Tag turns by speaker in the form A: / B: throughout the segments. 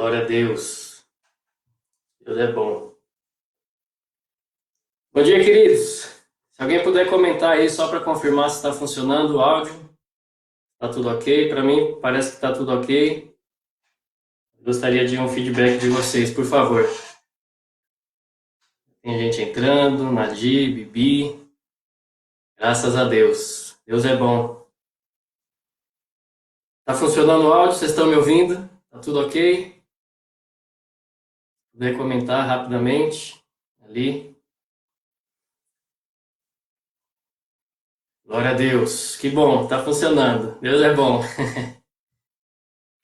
A: Glória a Deus. Deus é bom. Bom dia, queridos. Se alguém puder comentar aí só para confirmar se está funcionando o áudio. Está tudo ok? Para mim, parece que está tudo ok. Gostaria de um feedback de vocês, por favor. Tem gente entrando, Nadir, Bibi. Graças a Deus. Deus é bom. Está funcionando o áudio? Vocês estão me ouvindo? Está tudo ok? Se puder comentar rapidamente ali. Glória a Deus. Que bom, está funcionando. Deus é bom.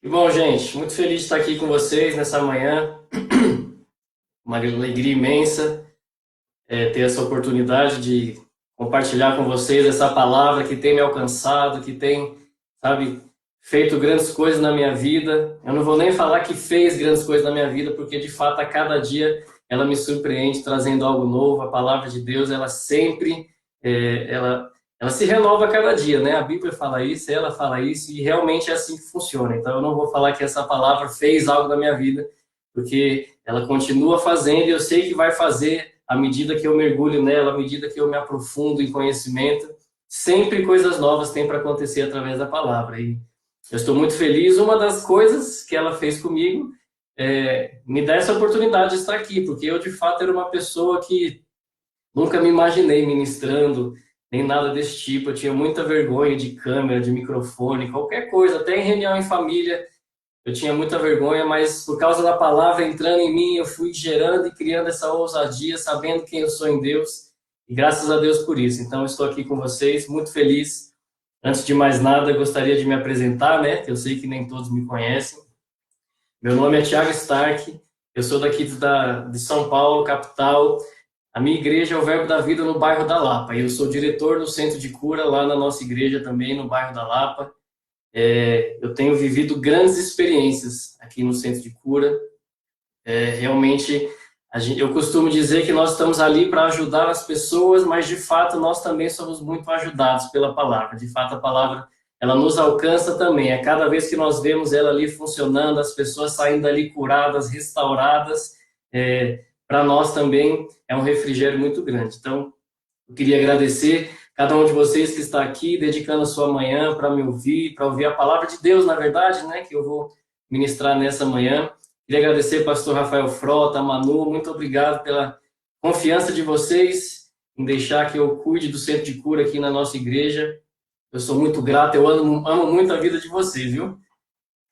A: Que bom, gente. Muito feliz de estar aqui com vocês nessa manhã. Uma alegria imensa ter essa oportunidade de compartilhar com vocês essa palavra que tem me alcançado, que tem, sabe, feito grandes coisas na minha vida. Eu não vou nem falar que fez grandes coisas na minha vida, porque de fato a cada dia ela me surpreende trazendo algo novo. A palavra de Deus, ela sempre, ela se renova a cada dia, né? A Bíblia fala isso, ela fala isso, e realmente é assim que funciona. Então eu não vou falar que essa palavra fez algo na minha vida, porque ela continua fazendo e eu sei que vai fazer à medida que eu mergulho nela, à medida que eu me aprofundo em conhecimento. Sempre coisas novas têm para acontecer através da palavra. E eu estou muito feliz. Uma das coisas que ela fez comigo me dá essa oportunidade de estar aqui, porque eu, de fato, era uma pessoa que nunca me imaginei ministrando, nem nada desse tipo. Eu tinha muita vergonha de câmera, de microfone, qualquer coisa, até em reunião em família. Eu tinha muita vergonha, mas por causa da palavra entrando em mim, eu fui gerando e criando essa ousadia, sabendo quem eu sou em Deus. E graças a Deus por isso. Então, eu estou aqui com vocês, muito feliz. Antes de mais nada, eu gostaria de me apresentar, né? Eu sei que nem todos me conhecem. Meu nome é Thiago Stark, eu sou daqui de São Paulo, capital. A minha igreja é o Verbo da Vida no bairro da Lapa. E eu sou diretor do Centro de Cura lá na nossa igreja também, no bairro da Lapa. Eu tenho vivido grandes experiências aqui no Centro de Cura. Realmente, eu costumo dizer que nós estamos ali para ajudar as pessoas, mas de fato nós também somos muito ajudados pela palavra. De fato, a palavra, ela nos alcança também. A cada vez que nós vemos ela ali funcionando, as pessoas saindo dali curadas, restauradas, para nós também é um refrigério muito grande. Então, eu queria agradecer cada um de vocês que está aqui, dedicando a sua manhã para me ouvir, para ouvir a palavra de Deus, na verdade, né, que eu vou ministrar nessa manhã. Queria agradecer ao pastor Rafael Frota, a Manu, muito obrigado pela confiança de vocês em deixar que eu cuide do Centro de Cura aqui na nossa igreja. Eu sou muito grato, eu amo muito a vida de vocês, viu?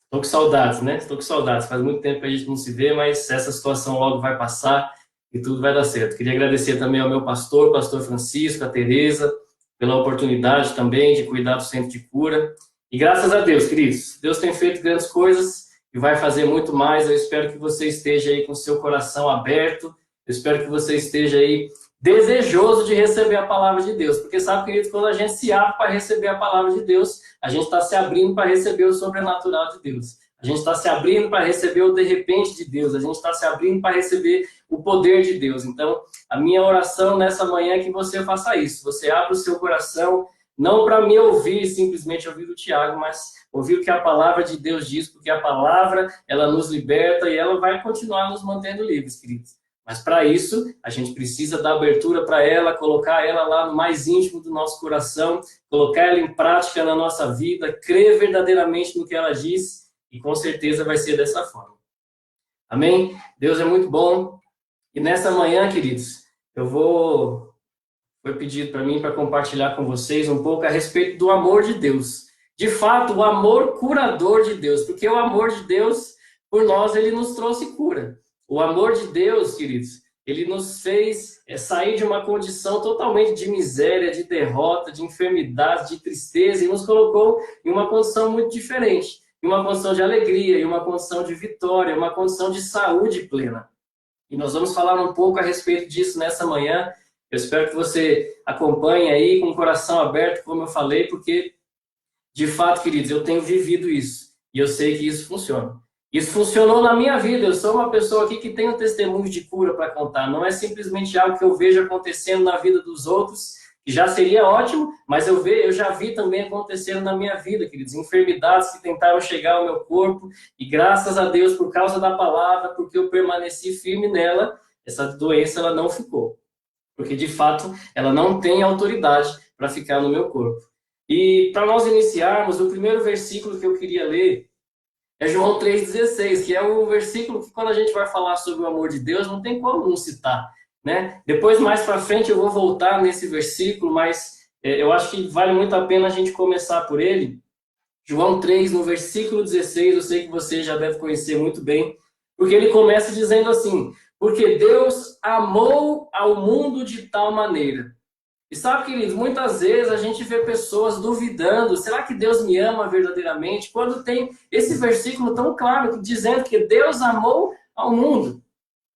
A: Estou com saudades, né? Estou com saudades. Faz muito tempo que a gente não se vê, mas essa situação logo vai passar e tudo vai dar certo. Queria agradecer também ao meu pastor, pastor Francisco, a Tereza, pela oportunidade também de cuidar do Centro de Cura. E graças a Deus, queridos, Deus tem feito grandes coisas e vai fazer muito mais. Eu espero que você esteja aí com o seu coração aberto, eu espero que você esteja aí desejoso de receber a palavra de Deus, porque sabe, querido, quando a gente se abre para receber a palavra de Deus, a gente está se abrindo para receber o sobrenatural de Deus. A gente está se abrindo para receber o de repente de Deus. A gente está se abrindo para receber o poder de Deus. Então, a minha oração nessa manhã é que você faça isso. Você abra o seu coração, não para me ouvir, simplesmente ouvir o Tiago, mas ouvir o que a palavra de Deus diz, porque a palavra, ela nos liberta e ela vai continuar nos mantendo livres, queridos. Mas para isso, a gente precisa dar abertura para ela, colocar ela lá no mais íntimo do nosso coração, colocar ela em prática na nossa vida, crer verdadeiramente no que ela diz, e com certeza vai ser dessa forma. Amém? Deus é muito bom. E nessa manhã, queridos, foi pedido para mim para compartilhar com vocês um pouco a respeito do amor de Deus. De fato, o amor curador de Deus, porque o amor de Deus, por nós, ele nos trouxe cura. O amor de Deus, queridos, ele nos fez sair de uma condição totalmente de miséria, de derrota, de enfermidade, de tristeza, e nos colocou em uma condição muito diferente, em uma condição de alegria, em uma condição de vitória, uma condição de saúde plena. E nós vamos falar um pouco a respeito disso nessa manhã. Eu espero que você acompanhe aí com o coração aberto, como eu falei, porque, de fato, queridos, eu tenho vivido isso, e eu sei que isso funciona. Isso funcionou na minha vida. Eu sou uma pessoa aqui que tem um testemunho de cura para contar. Não é simplesmente algo que eu vejo acontecendo na vida dos outros, que já seria ótimo, mas eu já vi também acontecendo na minha vida, queridos, enfermidades que tentaram chegar ao meu corpo, e graças a Deus, por causa da palavra, porque eu permaneci firme nela, essa doença ela não ficou. Porque, de fato, ela não tem autoridade para ficar no meu corpo. E para nós iniciarmos, o primeiro versículo que eu queria ler é João 3,16, que é o versículo que, quando a gente vai falar sobre o amor de Deus, não tem como não citar, né? Depois, mais para frente, eu vou voltar nesse versículo, mas eu acho que vale muito a pena a gente começar por ele. João 3, no versículo 16, eu sei que você já deve conhecer muito bem, porque ele começa dizendo assim: porque Deus amou ao mundo de tal maneira. E sabe, queridos, muitas vezes a gente vê pessoas duvidando, será que Deus me ama verdadeiramente? Quando tem esse versículo tão claro, dizendo que Deus amou ao mundo.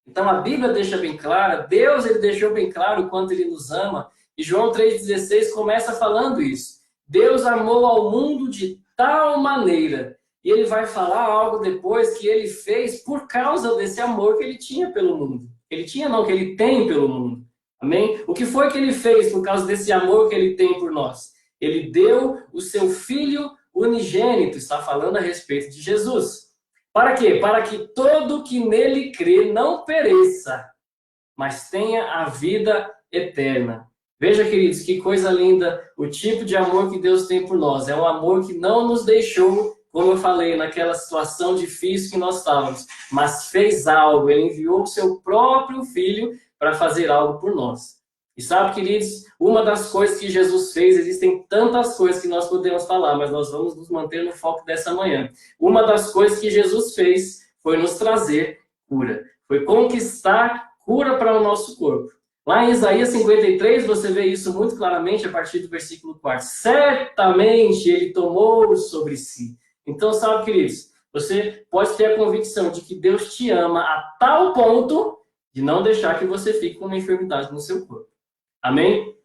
A: Então a Bíblia deixa bem clara, Deus ele deixou bem claro o quanto ele nos ama. E João 3,16 começa falando isso. Deus amou ao mundo de tal maneira. E ele vai falar algo depois que ele fez por causa desse amor que ele tinha pelo mundo. Ele tinha não, que ele tem pelo mundo. Amém? O que foi que ele fez por causa desse amor que ele tem por nós? Ele deu o seu Filho unigênito, está falando a respeito de Jesus. Para quê? Para que todo que nele crê não pereça, mas tenha a vida eterna. Veja, queridos, que coisa linda o tipo de amor que Deus tem por nós. É um amor que não nos deixou, como eu falei, naquela situação difícil que nós estávamos, mas fez algo. Ele enviou o seu próprio Filho para fazer algo por nós. E sabe, queridos, uma das coisas que Jesus fez, existem tantas coisas que nós podemos falar, mas nós vamos nos manter no foco dessa manhã. Uma das coisas que Jesus fez foi nos trazer cura. Foi conquistar cura para o nosso corpo. Lá em Isaías 53, você vê isso muito claramente a partir do versículo 4. Certamente ele tomou sobre si. Então, sabe, queridos, você pode ter a convicção de que Deus te ama a tal ponto de não deixar que você fique com uma enfermidade no seu corpo. Amém?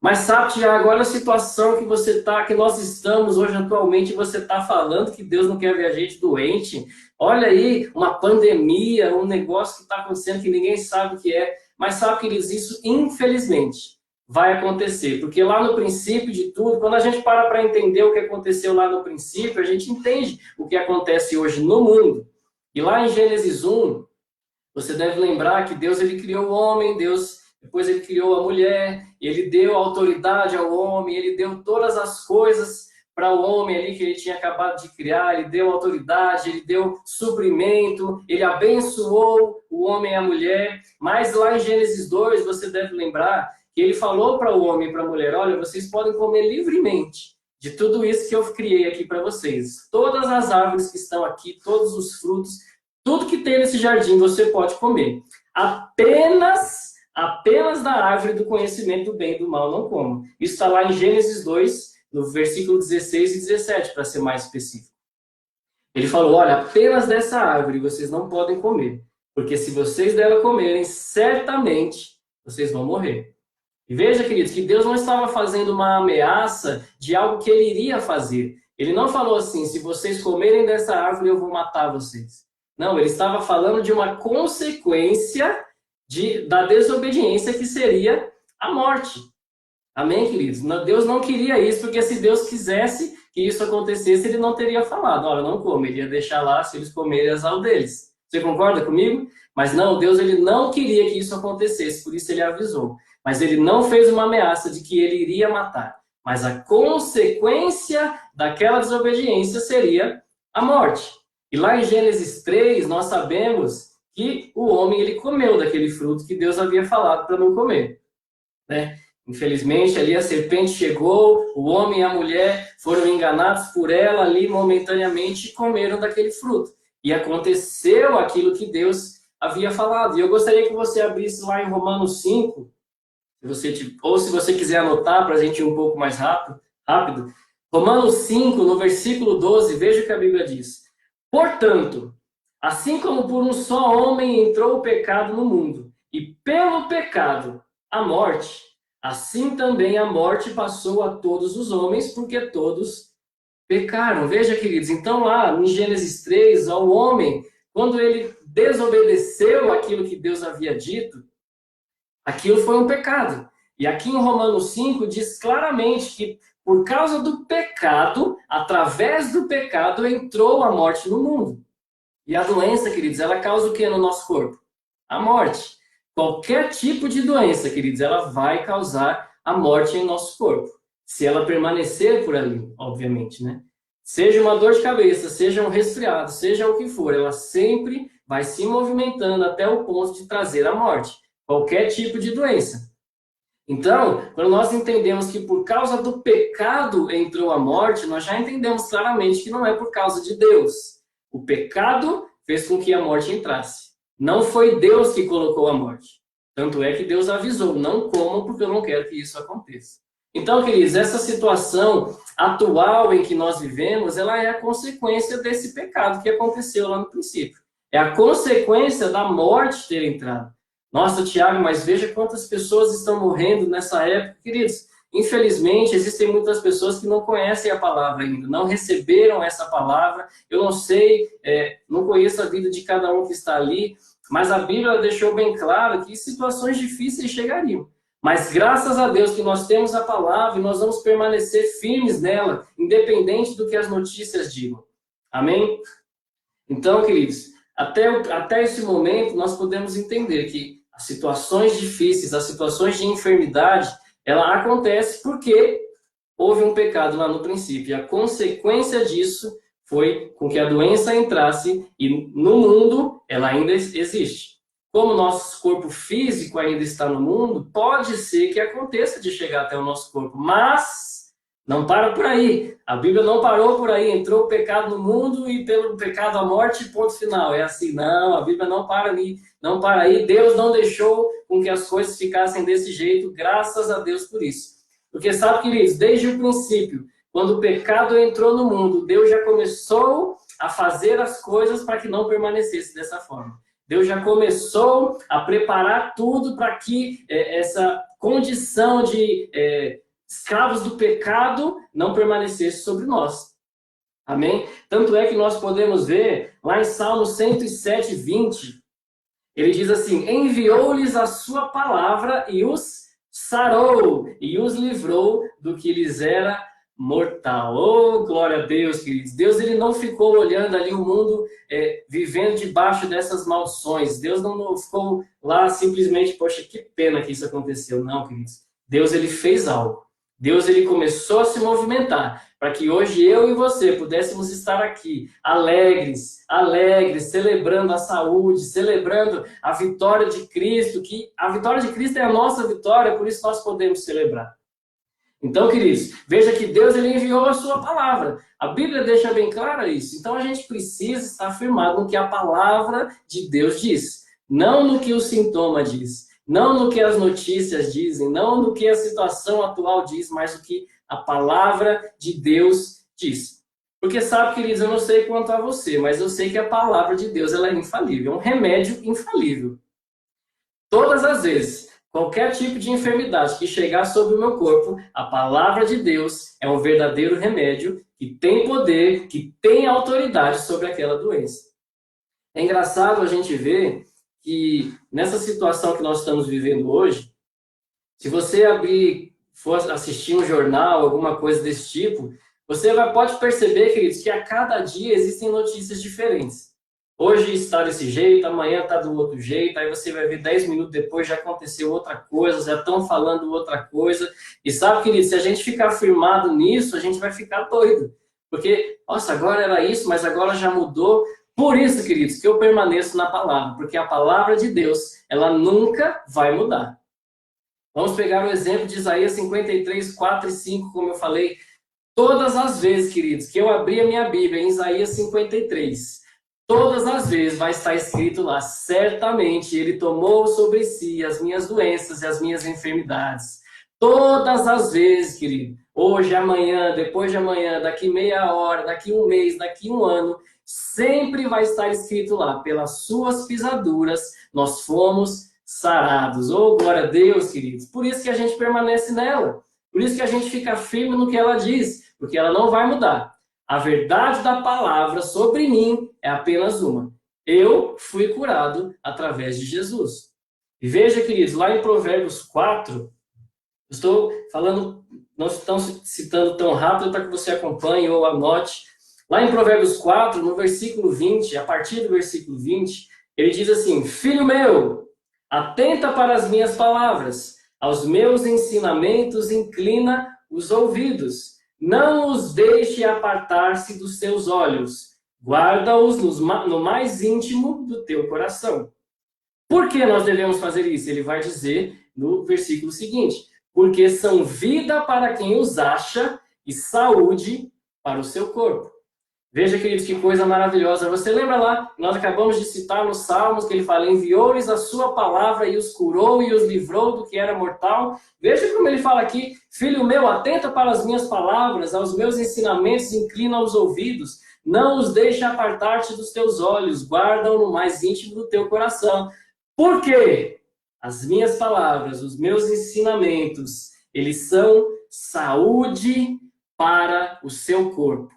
A: Mas sabe, Tiago, agora a situação que você está, que nós estamos hoje atualmente, você está falando que Deus não quer ver a gente doente. Olha aí, uma pandemia, um negócio que está acontecendo que ninguém sabe o que é. Mas sabe, queridos, isso infelizmente vai acontecer. Porque lá no princípio de tudo, quando a gente para entender o que aconteceu lá no princípio, a gente entende o que acontece hoje no mundo. E lá em Gênesis 1, você deve lembrar que Deus ele criou o homem, depois ele criou a mulher, ele deu autoridade ao homem, ele deu todas as coisas para o homem ali que ele tinha acabado de criar, ele deu autoridade, ele deu suprimento, ele abençoou o homem e a mulher. Mas lá em Gênesis 2, você deve lembrar que ele falou para o homem e para a mulher: olha, vocês podem comer livremente de tudo isso que eu criei aqui para vocês. Todas as árvores que estão aqui, todos os frutos, tudo que tem nesse jardim você pode comer. Apenas da árvore do conhecimento do bem e do mal não comam. Isso está lá em Gênesis 2, no versículo 16 e 17, para ser mais específico. Ele falou: olha, apenas dessa árvore vocês não podem comer, porque se vocês dela comerem, certamente vocês vão morrer. E veja, queridos, que Deus não estava fazendo uma ameaça de algo que ele iria fazer. Ele não falou assim: se vocês comerem dessa árvore, eu vou matar vocês. Não, ele estava falando de uma consequência da desobediência, que seria a morte. Amém, queridos? Deus não queria isso, porque se Deus quisesse que isso acontecesse, ele não teria falado: olha, não come, ele ia deixar lá, se eles comerem, azar deles. Você concorda comigo? Mas não, Deus ele não queria que isso acontecesse, por isso ele avisou. Mas ele não fez uma ameaça de que ele iria matar. Mas a consequência daquela desobediência seria a morte. E lá em Gênesis 3, nós sabemos que o homem ele comeu daquele fruto que Deus havia falado para não comer, né? Infelizmente, ali a serpente chegou, o homem e a mulher foram enganados por ela ali momentaneamente e comeram daquele fruto. E aconteceu aquilo que Deus havia falado. E eu gostaria que você abrisse lá em Romanos 5, ou se você quiser anotar para a gente ir um pouco mais rápido. Romanos 5, no versículo 12, veja o que a Bíblia diz. Portanto, assim como por um só homem entrou o pecado no mundo, e pelo pecado a morte, assim também a morte passou a todos os homens, porque todos pecaram. Veja, queridos, então lá em Gênesis 3, ao homem, quando ele desobedeceu aquilo que Deus havia dito, aquilo foi um pecado. E aqui em Romanos 5 diz claramente que por causa do pecado, através do pecado, entrou a morte no mundo. E a doença, queridos, ela causa o que no nosso corpo? A morte. Qualquer tipo de doença, queridos, ela vai causar a morte em nosso corpo. Se ela permanecer por ali, obviamente, né? Seja uma dor de cabeça, seja um resfriado, seja o que for, ela sempre vai se movimentando até o ponto de trazer a morte. Qualquer tipo de doença. Então, quando nós entendemos que por causa do pecado entrou a morte, nós já entendemos claramente que não é por causa de Deus. O pecado fez com que a morte entrasse. Não foi Deus que colocou a morte. Tanto é que Deus avisou, não comam porque eu não quero que isso aconteça. Então, queridos, essa situação atual em que nós vivemos, ela é a consequência desse pecado que aconteceu lá no princípio. É a consequência da morte ter entrado. Nossa, Tiago, mas veja quantas pessoas estão morrendo nessa época, queridos. Infelizmente, existem muitas pessoas que não conhecem a palavra ainda, não receberam essa palavra. Eu não sei, não conheço a vida de cada um que está ali, mas a Bíblia deixou bem claro que situações difíceis chegariam. Mas graças a Deus que nós temos a palavra e nós vamos permanecer firmes nela, independente do que as notícias digam. Amém? Então, queridos, até esse momento nós podemos entender que as situações difíceis, as situações de enfermidade, ela acontece porque houve um pecado lá no princípio. E a consequência disso foi com que a doença entrasse e no mundo ela ainda existe. Como o nosso corpo físico ainda está no mundo, pode ser que aconteça de chegar até o nosso corpo, mas não para por aí. A Bíblia não parou por aí, entrou o pecado no mundo e pelo pecado a morte, ponto final. É assim, não, a Bíblia não para ali, não para aí. Deus não deixou com que as coisas ficassem desse jeito, graças a Deus por isso. Porque sabe, queridos, desde o princípio, quando o pecado entrou no mundo, Deus já começou a fazer as coisas para que não permanecesse dessa forma. Deus já começou a preparar tudo para que essa condição de escravos do pecado não permanecesse sobre nós. Amém? Tanto é que nós podemos ver lá em Salmo 107, 20, ele diz assim: enviou-lhes a sua palavra e os sarou, e os livrou do que lhes era mortal. Oh, glória a Deus, queridos. Deus, ele não ficou olhando ali o mundo vivendo debaixo dessas maldições. Deus não ficou lá simplesmente, poxa, que pena que isso aconteceu. Não, queridos. Deus, ele fez algo. Deus, ele começou a se movimentar para que hoje eu e você pudéssemos estar aqui alegres, celebrando a saúde, celebrando a vitória de Cristo, que a vitória de Cristo é a nossa vitória, por isso nós podemos celebrar. Então, queridos, veja que Deus, ele enviou a sua palavra. A Bíblia deixa bem claro isso. Então, a gente precisa estar firmado no que a palavra de Deus diz, não no que o sintoma diz, não no que as notícias dizem, não no que a situação atual diz, mas o que a palavra de Deus diz. Porque sabe, queridos, eu não sei quanto a você, mas eu sei que a palavra de Deus, ela é infalível, é um remédio infalível. Todas as vezes, qualquer tipo de enfermidade que chegar sobre o meu corpo, a palavra de Deus é um verdadeiro remédio que tem poder, que tem autoridade sobre aquela doença. É engraçado a gente ver que nessa situação que nós estamos vivendo hoje, se você for assistir um jornal, alguma coisa desse tipo, você pode perceber, queridos, que a cada dia existem notícias diferentes. Hoje está desse jeito, amanhã está do outro jeito, aí você vai ver 10 minutos depois já aconteceu outra coisa, já estão falando outra coisa. E sabe, querido, se a gente ficar firmado nisso, a gente vai ficar doido. Porque, nossa, agora era isso, mas agora já mudou. Por isso, queridos, que eu permaneço na palavra, porque a palavra de Deus, ela nunca vai mudar. Vamos pegar o exemplo de Isaías 53, 4 e 5, como eu falei. Todas as vezes, queridos, que eu abri a minha Bíblia em Isaías 53, todas as vezes vai estar escrito lá, certamente ele tomou sobre si as minhas doenças e as minhas enfermidades. Todas as vezes, querido, hoje, amanhã, depois de amanhã, daqui meia hora, daqui um mês, daqui um ano, sempre vai estar escrito lá, pelas suas pisaduras nós fomos sarados. Oh, glória a Deus, queridos. Por isso que a gente permanece nela. Por isso que a gente fica firme no que ela diz, porque ela não vai mudar. A verdade da palavra sobre mim é apenas uma. Eu fui curado através de Jesus. E veja, queridos, lá em Provérbios 4, Estou falando, não estou citando tão rápido para que você acompanhe ou anote. Lá em Provérbios 4, no versículo 20, a partir do versículo 20, ele diz assim: Filho meu, atenta para as minhas palavras, aos meus ensinamentos inclina os ouvidos. Não os deixe apartar-se dos teus olhos. Guarda-os no mais íntimo do teu coração. Por que nós devemos fazer isso? Ele vai dizer no versículo seguinte: porque são vida para quem os acha e saúde para o seu corpo. Veja, queridos, que coisa maravilhosa. Você lembra lá, nós acabamos de citar nos Salmos, que ele fala: enviou-lhes a sua palavra e os curou e os livrou do que era mortal. Veja como ele fala aqui: filho meu, atenta para as minhas palavras, aos meus ensinamentos inclina os ouvidos. Não os deixe apartar-te dos teus olhos, guarda-o no mais íntimo do teu coração. Por quê? As minhas palavras, os meus ensinamentos, eles são saúde para o seu corpo.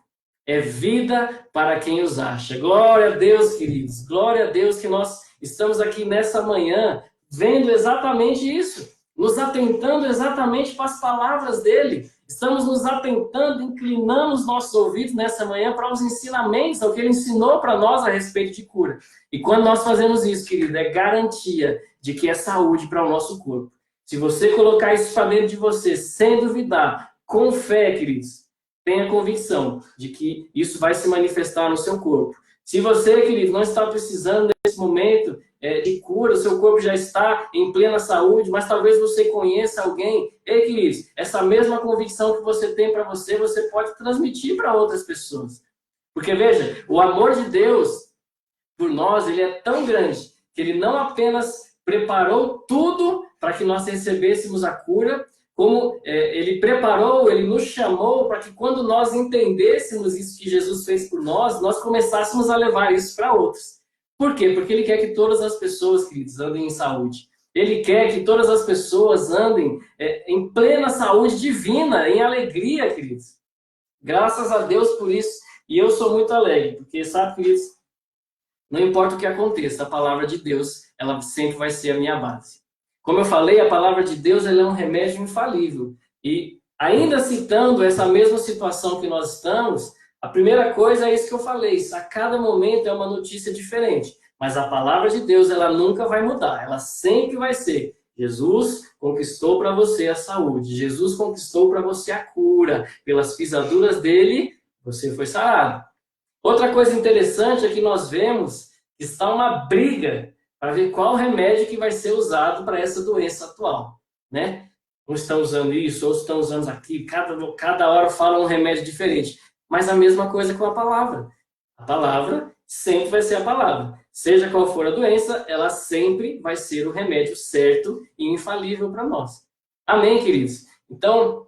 A: É vida para quem os acha. Glória a Deus, queridos. Glória a Deus que nós estamos aqui nessa manhã vendo exatamente isso. Nos atentando exatamente para as palavras dele. Estamos nos atentando, inclinando os nossos ouvidos nessa manhã para os ensinamentos, ao que ele ensinou para nós a respeito de cura. E quando nós fazemos isso, querido, é garantia de que é saúde para o nosso corpo. Se você colocar isso para dentro de você, sem duvidar, com fé, queridos, tenha convicção de que isso vai se manifestar no seu corpo. Se você, querido, não está precisando nesse momento de cura, o seu corpo já está em plena saúde, mas talvez você conheça alguém. Ei, queridos, essa mesma convicção que você tem para você, você pode transmitir para outras pessoas. Porque, veja, o amor de Deus por nós, ele é tão grande que ele não apenas preparou tudo para que nós recebêssemos a cura, como ele preparou, ele nos chamou para que quando nós entendêssemos isso que Jesus fez por nós, nós começássemos a levar isso para outros. Por quê? Porque ele quer que todas as pessoas, queridos, andem em saúde. Ele quer que todas as pessoas andem em plena saúde divina, em alegria, queridos. Graças a Deus por isso. E eu sou muito alegre, porque, sabe, queridos, não importa o que aconteça, a palavra de Deus, ela sempre vai ser a minha base. Como eu falei, a palavra de Deus ela é um remédio infalível. E ainda citando essa mesma situação que nós estamos, a primeira coisa é isso que eu falei. A cada momento é uma notícia diferente. Mas a palavra de Deus ela nunca vai mudar. Ela sempre vai ser: Jesus conquistou para você a saúde. Jesus conquistou para você a cura. Pelas pisaduras dele, você foi sarado. Outra coisa interessante é que nós vemos que está uma briga para ver qual remédio que vai ser usado para essa doença atual, né? Uns estão usando isso, outros estão usando aquilo, cada hora fala um remédio diferente. Mas a mesma coisa com a palavra. A palavra sempre vai ser a palavra. Seja qual for a doença, ela sempre vai ser o remédio certo e infalível para nós. Amém, queridos? Então,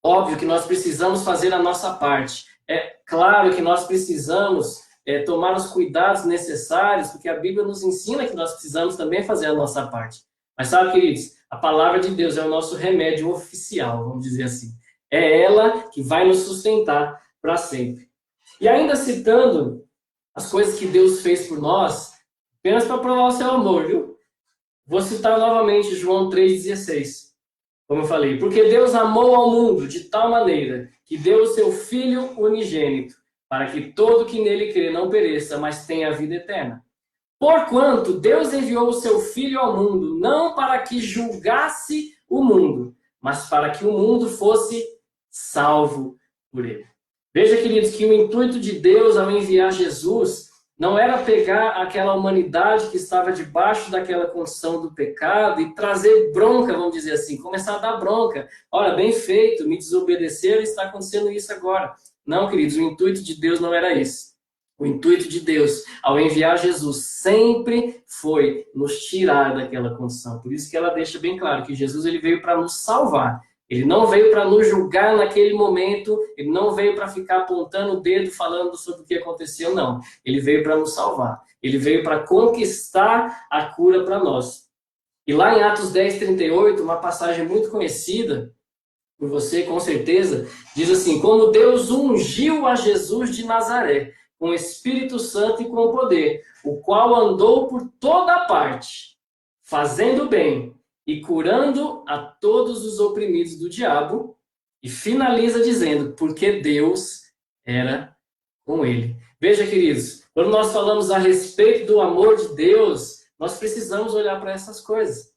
A: óbvio que nós precisamos fazer a nossa parte. É claro que nós precisamos tomar os cuidados necessários, porque a Bíblia nos ensina que nós precisamos também fazer a nossa parte. Mas sabe, queridos, a palavra de Deus é o nosso remédio oficial, vamos dizer assim. É ela que vai nos sustentar para sempre. E ainda citando as coisas que Deus fez por nós, apenas para provar o seu amor, viu? Vou citar novamente João 3,16. Como eu falei, porque Deus amou ao mundo de tal maneira que deu o seu Filho unigênito, para que todo que nele crê não pereça, mas tenha a vida eterna. Porquanto Deus enviou o seu Filho ao mundo, não para que julgasse o mundo, mas para que o mundo fosse salvo por ele. Veja, queridos, que o intuito de Deus ao enviar Jesus não era pegar aquela humanidade que estava debaixo daquela condição do pecado e trazer bronca, vamos dizer assim, começar a dar bronca. Olha, bem feito, me desobedeceram e está acontecendo isso agora. Não, queridos, o intuito de Deus não era isso. O intuito de Deus, ao enviar Jesus, sempre foi nos tirar daquela condição. Por isso que ela deixa bem claro que Jesus ele veio para nos salvar. Ele não veio para nos julgar naquele momento, ele não veio para ficar apontando o dedo falando sobre o que aconteceu, não. Ele veio para nos salvar. Ele veio para conquistar a cura para nós. E lá em Atos 10:38, uma passagem muito conhecida por você, com certeza, diz assim: como Deus ungiu a Jesus de Nazaré, com o Espírito Santo e com poder, o qual andou por toda parte, fazendo bem e curando a todos os oprimidos do diabo, e finaliza dizendo, porque Deus era com ele. Veja, queridos, quando nós falamos a respeito do amor de Deus, nós precisamos olhar para essas coisas.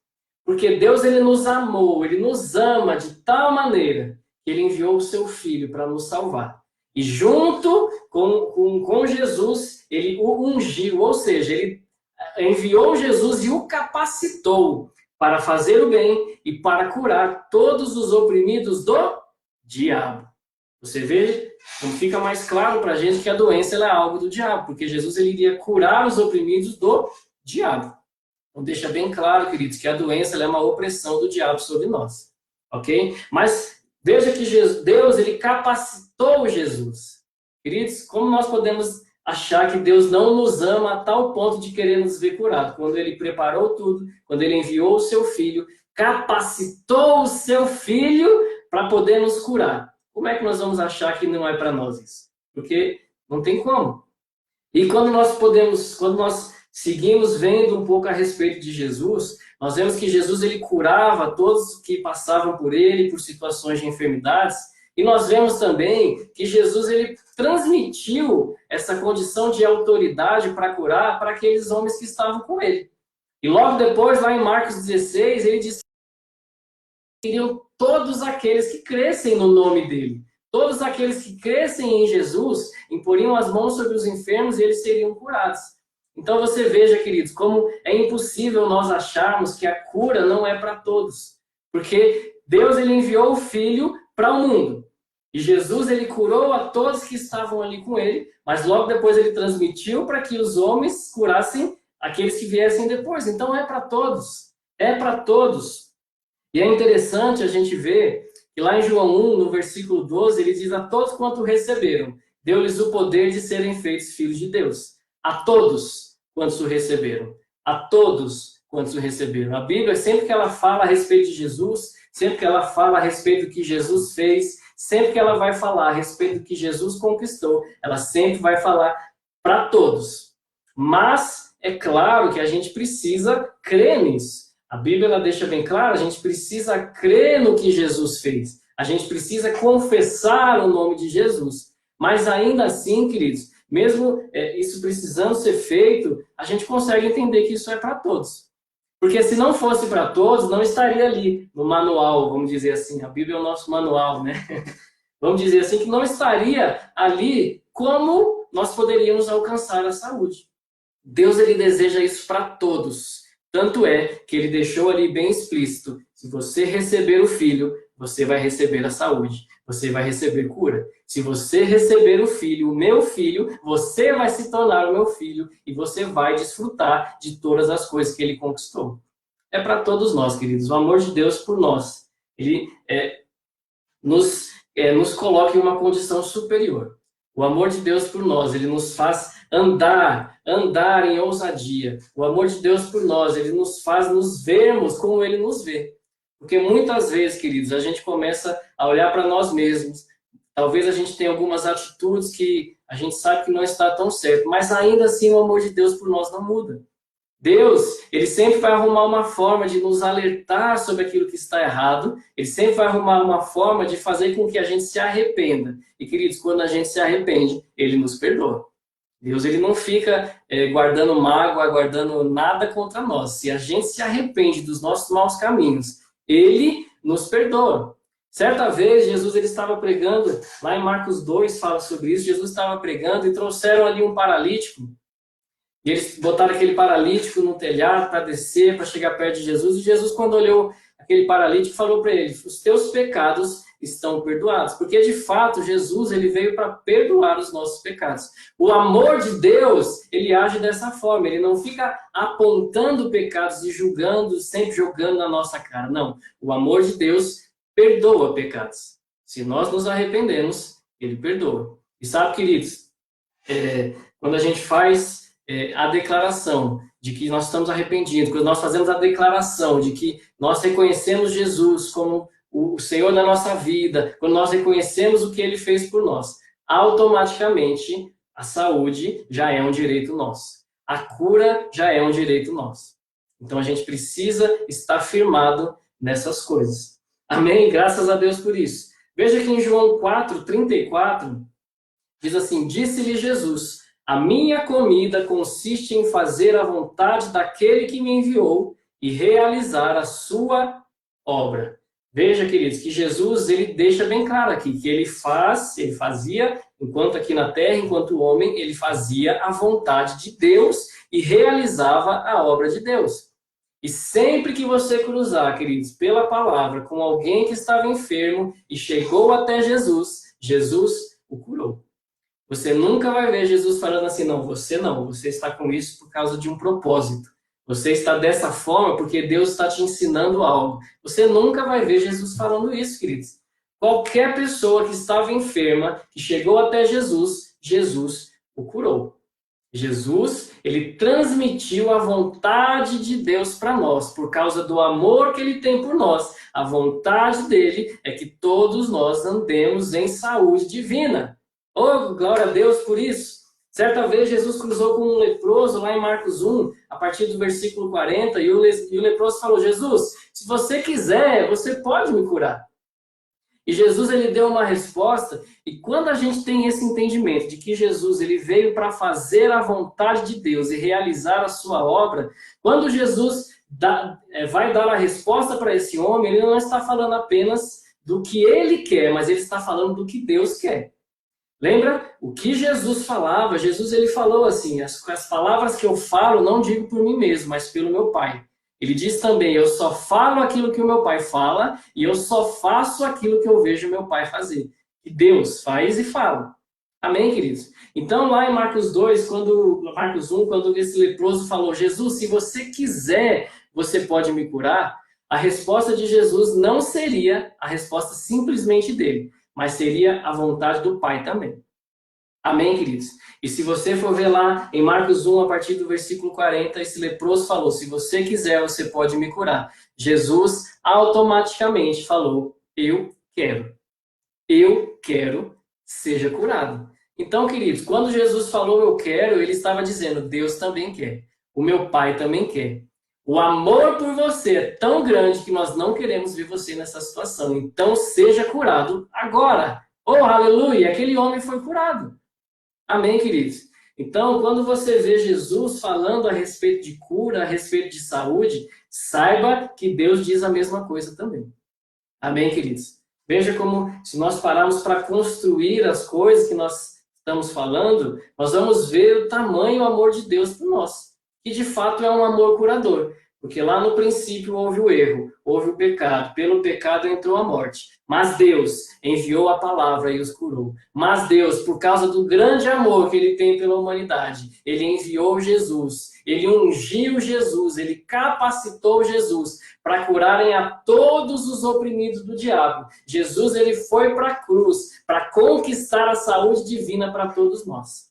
A: Porque Deus, ele nos amou, ele nos ama de tal maneira que ele enviou o seu Filho para nos salvar. E junto com Jesus, ele o ungiu, ou seja, ele enviou Jesus e o capacitou para fazer o bem e para curar todos os oprimidos do diabo. Você vê como fica mais claro para a gente que a doença ela é algo do diabo, porque Jesus ele iria curar os oprimidos do diabo. Então deixa bem claro, queridos, que a doença ela é uma opressão do diabo sobre nós. Ok? Mas veja que Deus ele capacitou Jesus. Queridos, como nós podemos achar que Deus não nos ama a tal ponto de querer nos ver curados? Quando ele preparou tudo, quando ele enviou o seu Filho, capacitou o seu Filho para poder nos curar. Como é que nós vamos achar que não é para nós isso? Porque não tem como. E quando nós seguimos vendo um pouco a respeito de Jesus, nós vemos que Jesus ele curava todos que passavam por ele, por situações de enfermidades, e nós vemos também que Jesus ele transmitiu essa condição de autoridade para curar para aqueles homens que estavam com ele. E logo depois, lá em Marcos 16, ele diz que seriam todos aqueles que crescem no nome dele. Todos aqueles que crescem em Jesus, imporiam as mãos sobre os enfermos e eles seriam curados. Então você veja, queridos, como é impossível nós acharmos que a cura não é para todos. Porque Deus ele enviou o Filho para o mundo. E Jesus ele curou a todos que estavam ali com ele, mas logo depois ele transmitiu para que os homens curassem aqueles que viessem depois. Então é para todos. É para todos. E é interessante a gente ver que lá em João 1, no versículo 12, ele diz: a todos quanto receberam, deu-lhes o poder de serem feitos filhos de Deus. A todos quantos o receberam. A todos quantos o receberam. A Bíblia, sempre que ela fala a respeito de Jesus, sempre que ela fala a respeito do que Jesus fez, sempre que ela vai falar a respeito do que Jesus conquistou, ela sempre vai falar para todos. Mas é claro que a gente precisa crer nisso. A Bíblia ela deixa bem claro, a gente precisa crer no que Jesus fez. A gente precisa confessar o nome de Jesus. Mas ainda assim, queridos, mesmo isso precisando ser feito, a gente consegue entender que isso é para todos. Porque se não fosse para todos, não estaria ali no manual, vamos dizer assim. A Bíblia é o nosso manual, né? Vamos dizer assim, que não estaria ali como nós poderíamos alcançar a saúde. Deus ele deseja isso para todos. Tanto é que ele deixou ali bem explícito: se você receber o Filho, você vai receber a saúde, você vai receber cura. Se você receber o Filho, o meu Filho, você vai se tornar o meu filho e você vai desfrutar de todas as coisas que ele conquistou. É para todos nós, queridos. O amor de Deus por nós, ele nos coloca em uma condição superior. O amor de Deus por nós, ele nos faz andar em ousadia. O amor de Deus por nós, ele nos faz nos vermos como ele nos vê. Porque muitas vezes, queridos, a gente começa a olhar para nós mesmos. Talvez a gente tenha algumas atitudes que a gente sabe que não está tão certo, mas ainda assim o amor de Deus por nós não muda. Deus, ele sempre vai arrumar uma forma de nos alertar sobre aquilo que está errado, ele sempre vai arrumar uma forma de fazer com que a gente se arrependa. E, queridos, quando a gente se arrepende, ele nos perdoa. Deus, ele não fica guardando mágoa, guardando nada contra nós. Se a gente se arrepende dos nossos maus caminhos, ele nos perdoa. Certa vez, Jesus ele estava pregando, lá em Marcos 2 fala sobre isso, Jesus estava pregando e trouxeram ali um paralítico. E eles botaram aquele paralítico no telhado para descer, para chegar perto de Jesus. E Jesus, quando olhou aquele paralítico, falou para ele: os teus pecados estão perdoados. Porque, de fato, Jesus ele veio para perdoar os nossos pecados. O amor de Deus, ele age dessa forma. Ele não fica apontando pecados e julgando, sempre jogando na nossa cara. Não. O amor de Deus perdoa pecados. Se nós nos arrependemos, ele perdoa. E sabe, queridos, quando a gente faz a declaração de que nós estamos arrependidos, quando nós fazemos a declaração de que nós reconhecemos Jesus como o Senhor da nossa vida, quando nós reconhecemos o que Ele fez por nós, automaticamente a saúde já é um direito nosso. A cura já é um direito nosso. Então a gente precisa estar firmado nessas coisas. Amém? Graças a Deus por isso. Veja que em João 4:34, diz assim: disse-lhe Jesus: a minha comida consiste em fazer a vontade daquele que me enviou e realizar a sua obra. Veja, queridos, que Jesus, ele deixa bem claro aqui que ele fazia, enquanto aqui na terra, enquanto homem, ele fazia a vontade de Deus e realizava a obra de Deus. E sempre que você cruzar, queridos, pela palavra, com alguém que estava enfermo e chegou até Jesus, Jesus o curou. Você nunca vai ver Jesus falando assim: não, você está com isso por causa de um propósito. Você está dessa forma porque Deus está te ensinando algo. Você nunca vai ver Jesus falando isso, queridos. Qualquer pessoa que estava enferma, que chegou até Jesus, Jesus o curou. Jesus, ele transmitiu a vontade de Deus para nós, por causa do amor que ele tem por nós. A vontade dele é que todos nós andemos em saúde divina. Oh, glória a Deus por isso. Certa vez Jesus cruzou com um leproso lá em Marcos 1, a partir do versículo 40, e o leproso falou: Jesus, se você quiser, você pode me curar. E Jesus, ele deu uma resposta, e quando a gente tem esse entendimento de que Jesus, ele veio para fazer a vontade de Deus e realizar a sua obra, quando Jesus vai dar a resposta para esse homem, ele não está falando apenas do que ele quer, mas ele está falando do que Deus quer. Lembra? O que Jesus falava, Jesus ele falou assim: as palavras que eu falo não digo por mim mesmo, mas pelo meu Pai. Ele diz também: eu só falo aquilo que o meu Pai fala e eu só faço aquilo que eu vejo meu Pai fazer. E Deus faz e fala. Amém, queridos? Então, lá em Marcos 1, quando esse leproso falou: Jesus, se você quiser, você pode me curar. A resposta de Jesus não seria a resposta simplesmente dele, mas seria a vontade do Pai também. Amém, queridos? E se você for ver lá em Marcos 1, a partir do versículo 40, esse leproso falou: se você quiser, você pode me curar. Jesus automaticamente falou: eu quero, seja curado. Então, queridos, quando Jesus falou eu quero, ele estava dizendo: Deus também quer, o meu Pai também quer. O amor por você é tão grande que nós não queremos ver você nessa situação. Então, seja curado agora. Oh, aleluia! Aquele homem foi curado. Amém, queridos? Então, quando você vê Jesus falando a respeito de cura, a respeito de saúde, saiba que Deus diz a mesma coisa também. Amém, queridos? Veja como, se nós pararmos para construir as coisas que nós estamos falando, nós vamos ver o tamanho do amor de Deus por nós. Que de fato é um amor curador. Porque lá no princípio houve o erro, houve o pecado. Pelo pecado entrou a morte. Mas Deus enviou a palavra e os curou. Mas Deus, por causa do grande amor que ele tem pela humanidade, ele enviou Jesus. Ele ungiu Jesus, ele capacitou Jesus para curarem a todos os oprimidos do diabo. Jesus, ele foi para a cruz para conquistar a saúde divina para todos nós.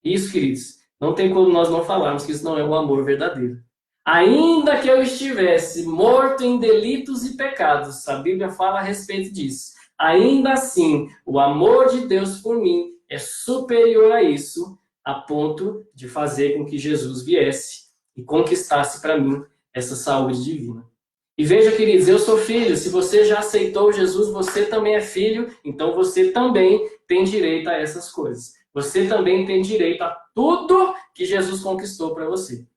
A: Isso, queridos, não tem como nós não falarmos que isso não é um amor verdadeiro. Ainda que eu estivesse morto em delitos e pecados, a Bíblia fala a respeito disso. Ainda assim, o amor de Deus por mim é superior a isso, a ponto de fazer com que Jesus viesse e conquistasse para mim essa saúde divina. E veja, queridos, eu sou filho. Se você já aceitou Jesus, você também é filho, então você também tem direito a essas coisas. Você também tem direito a tudo que Jesus conquistou para você.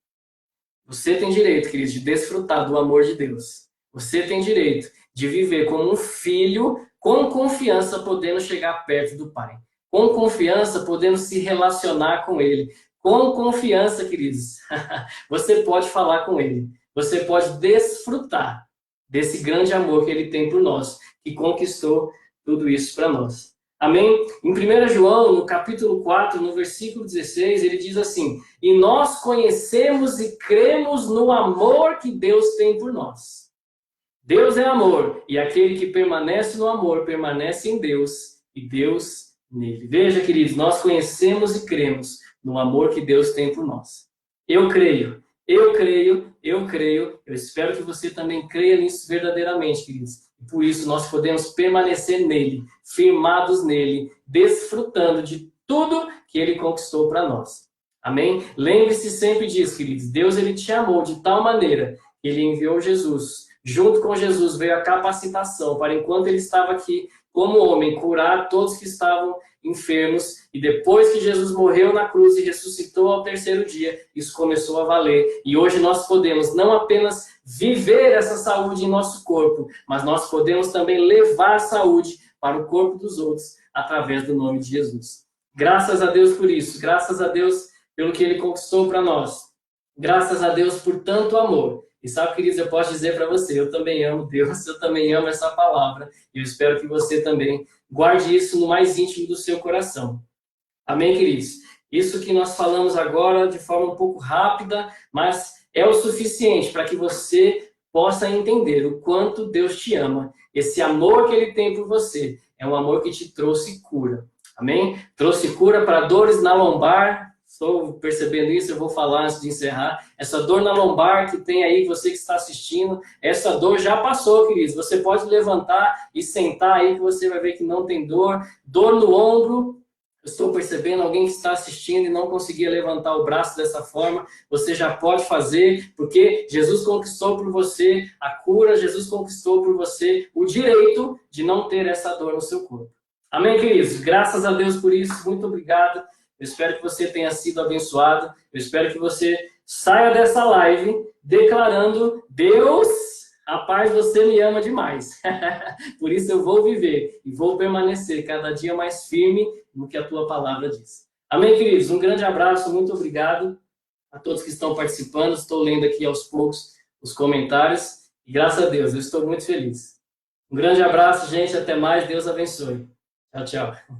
A: Você tem direito, queridos, de desfrutar do amor de Deus. Você tem direito de viver como um filho, com confiança, podendo chegar perto do Pai. Com confiança, podendo se relacionar com Ele. Com confiança, queridos, você pode falar com Ele. Você pode desfrutar desse grande amor que Ele tem por nós, que conquistou tudo isso para nós. Amém? Em 1 João, no capítulo 4, no versículo 16, ele diz assim: e nós conhecemos e cremos no amor que Deus tem por nós. Deus é amor, e aquele que permanece no amor, permanece em Deus, e Deus nele. Veja, queridos, nós conhecemos e cremos no amor que Deus tem por nós. Eu creio, eu espero que você também creia nisso verdadeiramente, queridos. Por isso, nós podemos permanecer nele, firmados nele, desfrutando de tudo que ele conquistou para nós. Amém? Lembre-se sempre disso, queridos. Deus, ele te amou de tal maneira que ele enviou Jesus. Junto com Jesus veio a capacitação para, enquanto ele estava aqui como homem, curar todos que estavam enfermos. E depois que Jesus morreu na cruz e ressuscitou ao terceiro dia, isso começou a valer. E hoje nós podemos não apenas viver essa saúde em nosso corpo, mas nós podemos também levar a saúde para o corpo dos outros através do nome de Jesus. Graças a Deus por isso. Graças a Deus pelo que ele conquistou para nós. Graças a Deus por tanto amor. E sabe, queridos, eu posso dizer para você, eu também amo Deus, eu também amo essa palavra. E eu espero que você também guarde isso no mais íntimo do seu coração. Amém, queridos? Isso que nós falamos agora de forma um pouco rápida, mas é o suficiente para que você possa entender o quanto Deus te ama. Esse amor que ele tem por você é um amor que te trouxe cura. Amém? Trouxe cura para dores na lombar. Estou percebendo isso, eu vou falar antes de encerrar. Essa dor na lombar que tem aí, você que está assistindo, essa dor já passou, queridos. Você pode levantar e sentar aí que você vai ver que não tem dor. Dor no ombro, eu estou percebendo alguém que está assistindo e não conseguia levantar o braço dessa forma. Você já pode fazer, porque Jesus conquistou por você a cura, Jesus conquistou por você o direito de não ter essa dor no seu corpo. Amém, queridos? Graças a Deus por isso. Muito obrigado. Eu espero que você tenha sido abençoado. Eu espero que você saia dessa live declarando: Deus, rapaz, você me ama demais. Por isso eu vou viver e vou permanecer cada dia mais firme no que a tua palavra diz. Amém, queridos? Um grande abraço, muito obrigado a todos que estão participando. Estou lendo aqui aos poucos os comentários. E graças a Deus, eu estou muito feliz. Um grande abraço, gente. Até mais. Deus abençoe. Tchau, tchau.